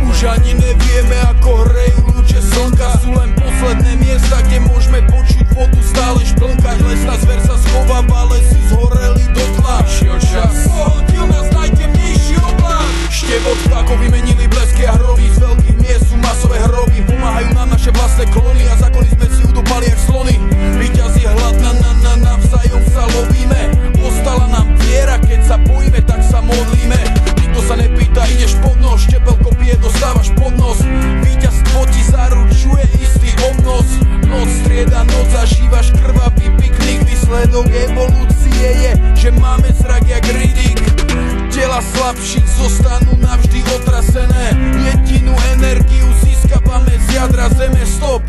Už ani nevieme, ako hrejú lúče slnka. Sú len posledné miesta, kde môžeme počuť vodu stále šplnkať. Lesná zver sa schováva, lesy zhoreli do tla. Šiel čas, pohltil nás najtemnejší oblak. Števot vtákov vymenili blesky a hroby. Z veľkých miest sú masové hroby. Pomáhajú nám naše vlastné klony a zákony sme si udopali jak slony. Vyťazí hlad, navzájom sa lovíme. Ostala nám viera, keď sa bojíme, tak sa modlíme. Nikto sa nepýta, ideš pod nos, štepelko pije, dostávaš pod nos. Víťazstvo ti zaručuje istý obnos. Noc strieda noc, zažívaš krvavý piknik. Výsledok evolúcie je, že máme zrak jak Riddick. Tela slabších zostanú navždy otrasené. Jedinú energiu získavame z jadra zeme. Stop!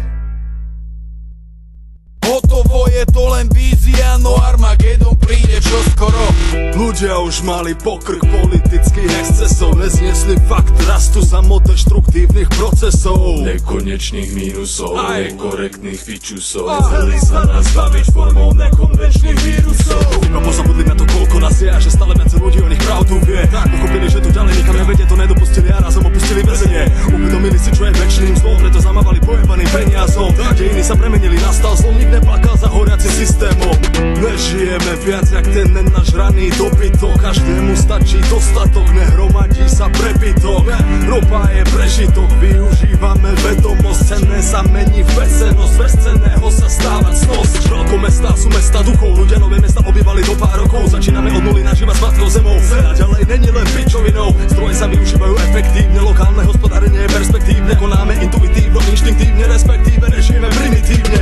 Hotovo, je to len vízia, no Armagedon príde čoskoro. Ľudia už mali pokrk politických excesov, nezniesli fakt rastu samodeštruktívnych procesov, nekonečných mínusov, nekorektných fičusov. Chceli sa nás baviť formou nekonvenčných vírusov. No pozabudli na to, koľko nás je a že stále viac ľudí o nich pravdu vie. Tak pochopili, že to ďalej nikam nevedie, to nedopustili a razom opustili väzenie. Uvedomili si, čo je večným zlom, preto zamávali pojebaným peniazom. Dejiny sa premenili, nastal zlom, nik neplakal za horiacim systémom. Nežijeme viac jak ten nenažraný dobytok. Každému stačí dostatok, nehromadí sa prebytok. Ropa je prežitok, využívame vedomosť. Cenné sa mení v bezcennosť, bez cenného sa stáva cnosť. Veľkomestá sú mesta duchov, ľudia nové mesta obývali do pár rokov. Začíname od nuly nažívať s matkou zemou. A ďalej není len pičovinou, zdroje sa využívajú efektívne. Lokálne hospodárenie je perspektívne, konáme intuitívno, inštinktívne, respektíve nežijeme primitívne.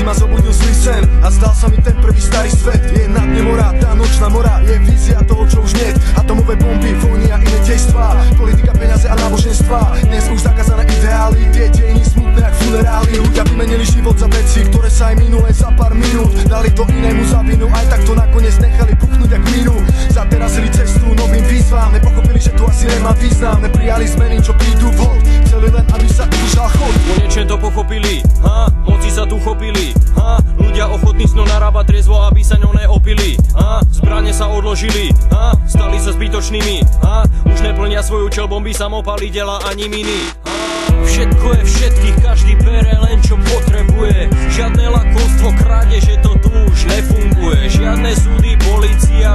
Ma zobudil zlý sen a zdal sa mi ten prvý starý svet. Je na dne mora, tá nočná mora je vízia toho, čo už niet. Atomové bomby, vojny a iné dejstvá, politika, peniaze a náboženstva. Dnes už zakázané ideály, tie dejiny smutné jak funerály. Ľudia vymenili život za veci, ktoré sa aj minule za pár minút dali to inému za vinu, aj tak to nakoniec nechali puchnúť jak mínu. Zaterasili cestu novým výzvam, nepochopili, že to asi nemá význam. Neprijali zmeny, čo prídu vhod, chceli len, aby sa udržal chod. Konečne to pochopili, moci sa tu chopili. Ľudia ochotní s ňou narábať triezvo, aby sa ňou neopili. Zbrane sa odložili, stali sa zbytočnými. Už neplnia svoju čel, bomby, samopaliteľa ani miny. Všetko je všetkých, každý bere len čo potrebuje. Žiadne lakomstvo, krádeže, to tu už nefunguje. Žiadne súdy, polícia,